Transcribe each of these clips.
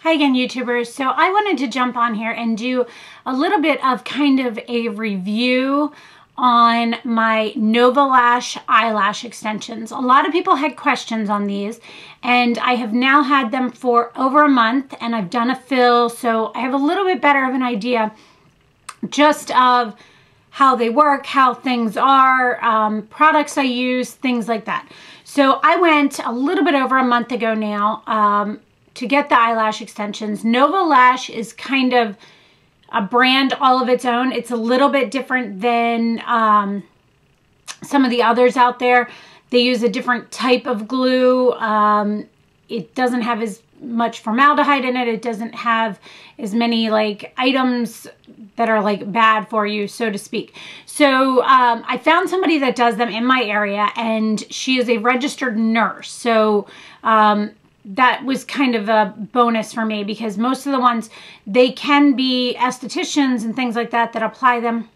Hi again, YouTubers. So I wanted to jump on here and do a little bit of kind of a review on my NovaLash eyelash extensions. A lot of people had questions on these, and I have now had them for over a month, and I've done a fill, so I have a little bit better of an idea just of how they work, how things are, products I use, things like that. So I went a little bit over a month ago now to get the eyelash extensions. NovaLash is kind of a brand all of its own. It's a little bit different than some of the others out there. They use a different type of glue. It doesn't have as much formaldehyde in it. It doesn't have as many like items that are like bad for you, so to speak. So I found somebody that does them in my area, and she is a registered nurse. So that was kind of a bonus for me, because most of the ones, they can be estheticians and things like that that apply them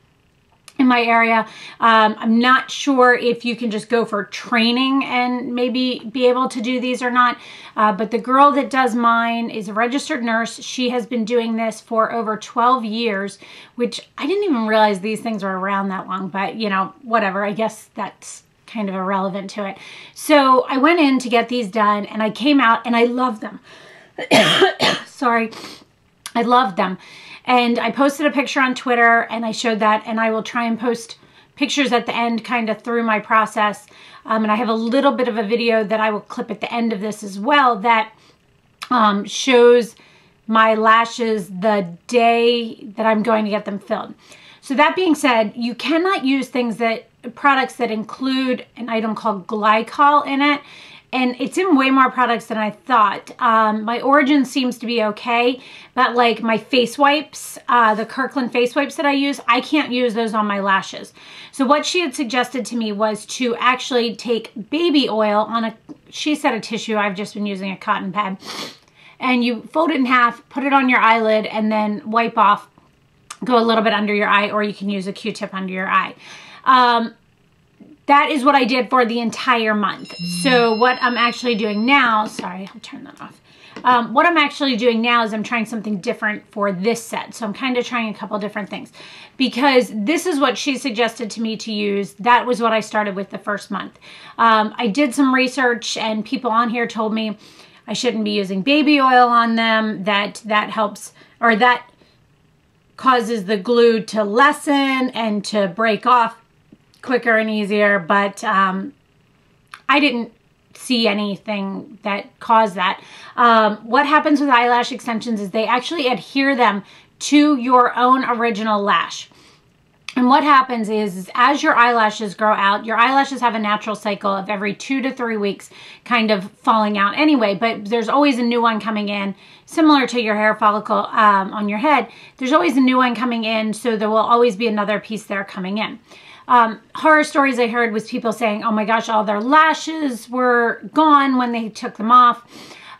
in my area. I'm not sure if you can just go for training and maybe be able to do these or not, but the girl that does mine is a registered nurse. She has been doing this for over 12 years, which I didn't even realize these things were around that long, but you know, whatever, I guess that's kind of irrelevant to it. So I went in to get these done, and I came out and I love them. Sorry, I love them. And I posted a picture on Twitter, and I showed that, and I will try and post pictures at the end kind of through my process. And I have a little bit of a video that I will clip at the end of this as well that shows my lashes the day that I'm going to get them filled. So that being said, you cannot use products that include an item called glycol in it. And it's in way more products than I thought. My Origin seems to be okay, but like my face wipes, the Kirkland face wipes that I use, I can't use those on my lashes. So what she had suggested to me was to actually take baby oil on she said a tissue, I've just been using a cotton pad, and you fold it in half, put it on your eyelid, and then wipe off, go a little bit under your eye, or you can use a Q-tip under your eye. That is what I did for the entire month. So what I'm actually doing now, sorry, I'll turn that off. What I'm actually doing now is I'm trying something different for this set. So I'm kind of trying a couple different things, because this is what she suggested to me to use. That was what I started with the first month. I did some research, and people on here told me I shouldn't be using baby oil on them, that helps, or that causes the glue to lessen and to break off quicker and easier, but I didn't see anything that caused that. What happens with eyelash extensions is they actually adhere them to your own original lash. And what happens is as your eyelashes grow out, your eyelashes have a natural cycle of every 2 to 3 weeks kind of falling out anyway, but there's always a new one coming in, similar to your hair follicle on your head. There's always a new one coming in, so there will always be another piece there coming in. Horror stories I heard was people saying, oh my gosh, all their lashes were gone when they took them off.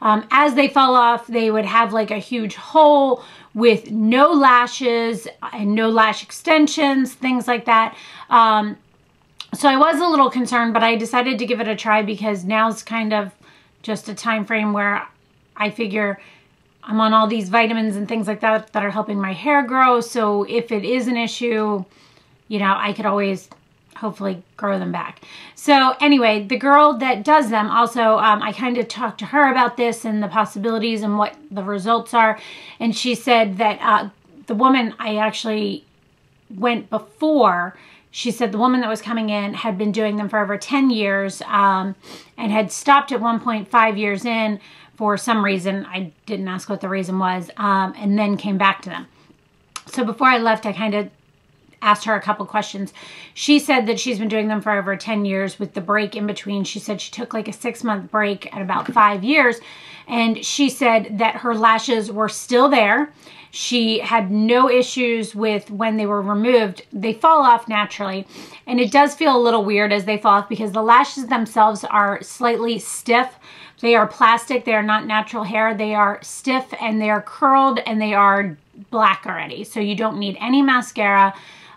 As they fell off, they would have like a huge hole with no lashes and no lash extensions, things like that. So I was a little concerned, but I decided to give it a try, because now's kind of just a time frame where I figure I'm on all these vitamins and things like that that are helping my hair grow. So if it is an issue, you know, I could always hopefully grow them back. So anyway, the girl that does them also, I kind of talked to her about this and the possibilities and what the results are. And she said that the woman I actually went before, she said the woman that was coming in had been doing them for over 10 years and had stopped at 1.5 years in for some reason. I didn't ask what the reason was, and then came back to them. So before I left, I kind of asked her a couple questions. She said that she's been doing them for over 10 years with the break in between. She said she took like a 6-month break at about 5 years, and she said that her lashes were still there. She had no issues with when they were removed. They fall off naturally, and it does feel a little weird as they fall off, because the lashes themselves are slightly stiff. They are plastic. They are not natural hair. They are stiff, and they are curled, and they are black already. So you don't need any mascara.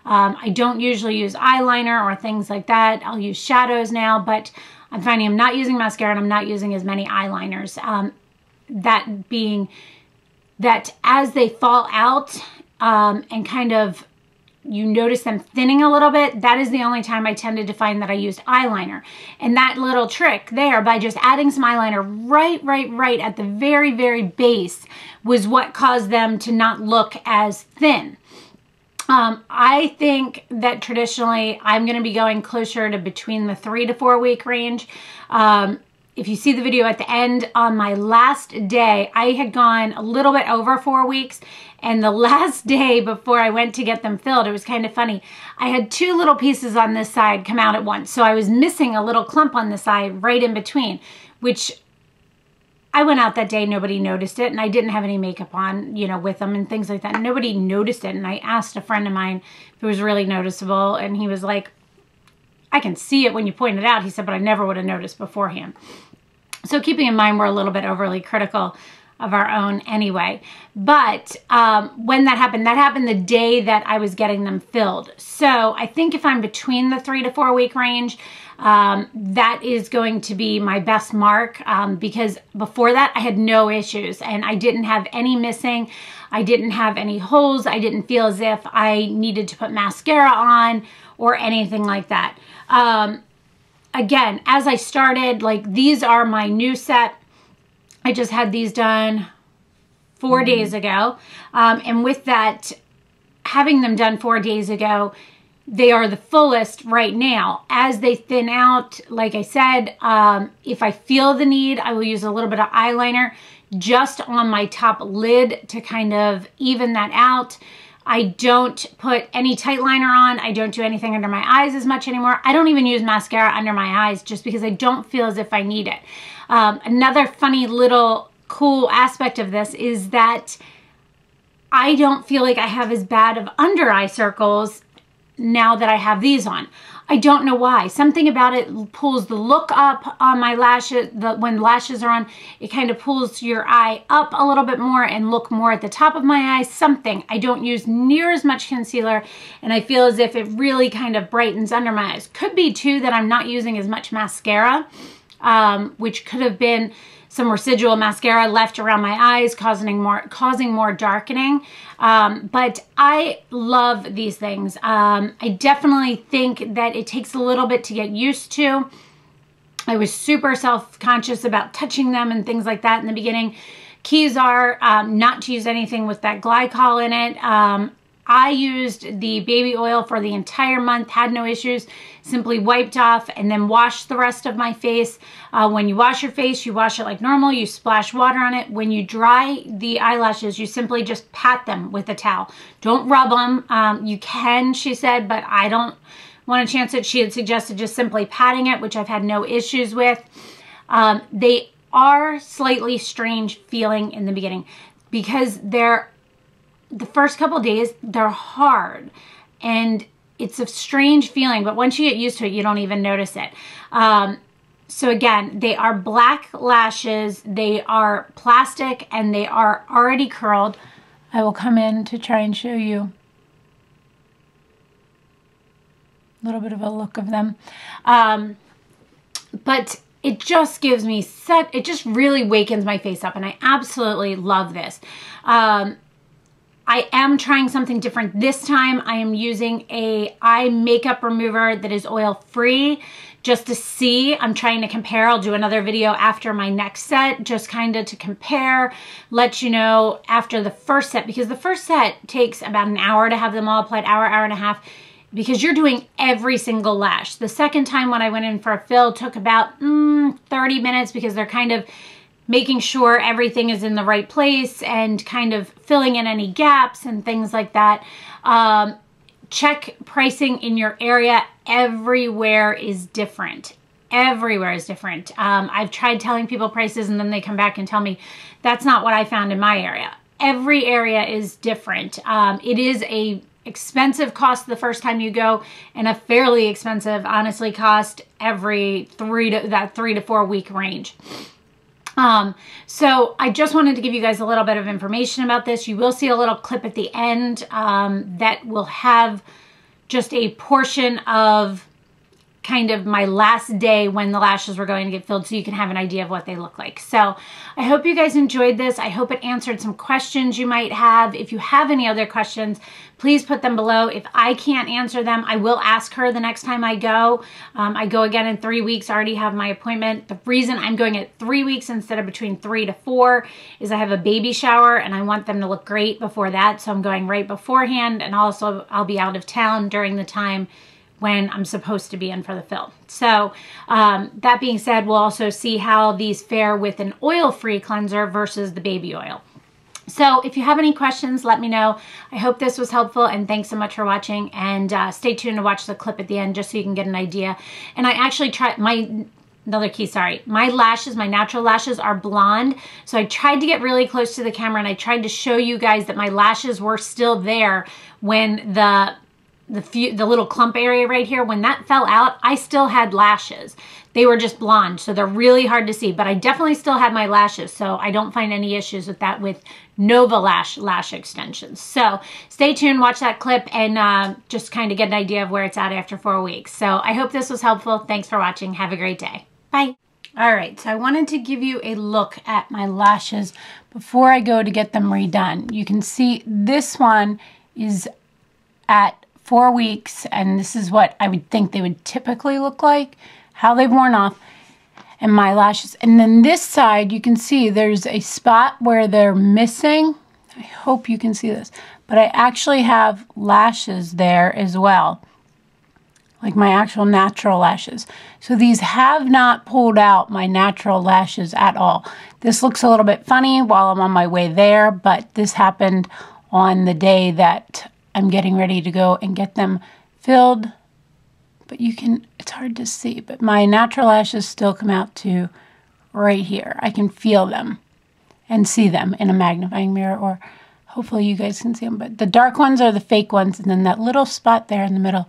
I don't usually use eyeliner or things like that. I'll use shadows now, but I'm finding I'm not using mascara, and I'm not using as many eyeliners. That being that as they fall out and kind of you notice them thinning a little bit, that is the only time I tended to find that I used eyeliner. And that little trick there, by just adding some eyeliner right at the very, very base, was what caused them to not look as thin. I think that traditionally I'm going to be going closer to between the 3 to 4 week range. If you see the video at the end, on my last day, I had gone a little bit over 4 weeks. And the last day before I went to get them filled, it was kind of funny. I had 2 little pieces on this side come out at once. So I was missing a little clump on the side right in between, which I went out that day, nobody noticed it. And I didn't have any makeup on, you know, with them and things like that. Nobody noticed it. And I asked a friend of mine if it was really noticeable. And he was like, I can see it when you point it out. He said, but I never would have noticed beforehand. So keeping in mind, we're a little bit overly critical of our own anyway. But when that happened the day that I was getting them filled. So I think if I'm between the 3 to 4 week range, that is going to be my best mark, because before that I had no issues and I didn't have any missing. I didn't have any holes. I didn't feel as if I needed to put mascara on or anything like that. Again, as I started, like, these are my new set. I just had these done 4 days ago. And with that, having them done 4 days ago, they are the fullest right now. As they thin out, like I said, if I feel the need, I will use a little bit of eyeliner just on my top lid to kind of even that out. I don't put any tight liner on. I don't do anything under my eyes as much anymore. I don't even use mascara under my eyes just because I don't feel as if I need it. Another funny little cool aspect of this is that I don't feel like I have as bad of under eye circles now that I have these on. I don't know why. Something about it pulls the look up on my lashes. When lashes are on, it kind of pulls your eye up a little bit more and look more at the top of my eyes. Something. I don't use near as much concealer, and I feel as if it really kind of brightens under my eyes. Could be too that I'm not using as much mascara, which could have been some residual mascara left around my eyes, causing more darkening. But I love these things. I definitely think that it takes a little bit to get used to. I was super self-conscious about touching them and things like that in the beginning. Keys are not to use anything with that glycol in it. I used the baby oil for the entire month, had no issues, simply wiped off and then washed the rest of my face. When you wash your face, you wash it like normal, you splash water on it. When you dry the eyelashes, you simply just pat them with a towel. Don't rub them. You can, she said, but I don't want to chance it. She had suggested just simply patting it, which I've had no issues with. They are slightly strange feeling in the beginning because the first couple days, they're hard and it's a strange feeling, but once you get used to it, you don't even notice it. So again, they are black lashes, they are plastic, and they are already curled. I will come in to try and show you a little bit of a look of them. But it just gives me it just really wakens my face up, and I absolutely love this. I am trying something different this time. I am using a eye makeup remover that is oil-free just to see. I'm trying to compare. I'll do another video after my next set, just kind of to compare, let you know after the first set, because the first set takes about an hour to have them all applied, hour and a half, because you're doing every single lash. The second time when I went in for a fill took about 30 minutes because they're kind of making sure everything is in the right place and kind of filling in any gaps and things like that. Check pricing in your area. Everywhere is different. Everywhere is different. I've tried telling people prices and then they come back and tell me that's not what I found in my area. Every area is different. It is a expensive cost the first time you go and a fairly expensive, honestly, cost every 3 to 4 week range. So I just wanted to give you guys a little bit of information about this. You will see a little clip at the end that will have just a portion of kind of my last day when the lashes were going to get filled, so you can have an idea of what they look like. So I hope you guys enjoyed this. I hope it answered some questions you might have. If you have any other questions, please put them below. If I can't answer them, I will ask her the next time I go. I go again in 3 weeks. I already have my appointment. The reason I'm going at 3 weeks instead of between 3 to 4 is I have a baby shower and I want them to look great before that. So I'm going right beforehand, and also I'll be out of town during the time when I'm supposed to be in for the fill. So that being said, we'll also see how these fare with an oil-free cleanser versus the baby oil. So if you have any questions, let me know. I hope this was helpful, and thanks so much for watching, and stay tuned to watch the clip at the end just so you can get an idea. And I actually tried my lashes, my natural lashes are blonde. So I tried to get really close to the camera, and I tried to show you guys that my lashes were still there when the little clump area right here, when that fell out, I still had lashes. They were just blonde, so they're really hard to see, but I definitely still had my lashes, so I don't find any issues with that with NovaLash lash extensions. So stay tuned, watch that clip, and just kind of get an idea of where it's at after 4 weeks. So I hope this was helpful. Thanks for watching. Have a great day. Bye. All right, so I wanted to give you a look at my lashes before I go to get them redone. You can see this one is at 4 weeks, and this is what I would think they would typically look like, how they've worn off, and my lashes. And then this side, you can see there's a spot where they're missing. I hope you can see this, but I actually have lashes there as well, like my actual natural lashes. So these have not pulled out my natural lashes at all. This looks a little bit funny while I'm on my way there, but this happened on the day that I'm getting ready to go and get them filled. But you can, it's hard to see, but my natural lashes still come out to right here. I can feel them and see them in a magnifying mirror, or hopefully you guys can see them. But the dark ones are the fake ones, and then that little spot there in the middle,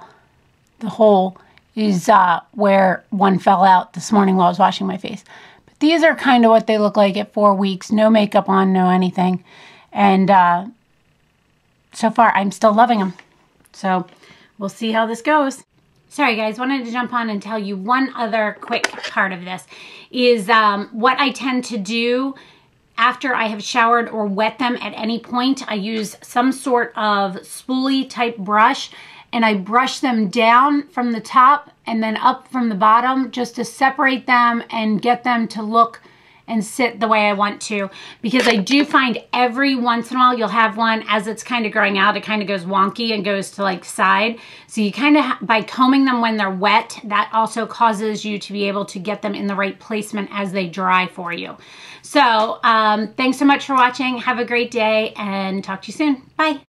the hole, is where one fell out this morning while I was washing my face. But these are kind of what they look like at 4 weeks. No makeup on, no anything. And so far, I'm still loving them. So we'll see how this goes. Sorry guys, wanted to jump on and tell you one other quick part of this is what I tend to do after I have showered or wet them at any point. I use some sort of spoolie type brush, and I brush them down from the top and then up from the bottom just to separate them and get them to look and sit the way I want to, because I do find every once in a while you'll have one, as it's kind of growing out, it kind of goes wonky and goes to like side. So you kind of, by combing them when they're wet, that also causes you to be able to get them in the right placement as they dry for you. So thanks so much for watching. Have a great day, and talk to you soon. Bye.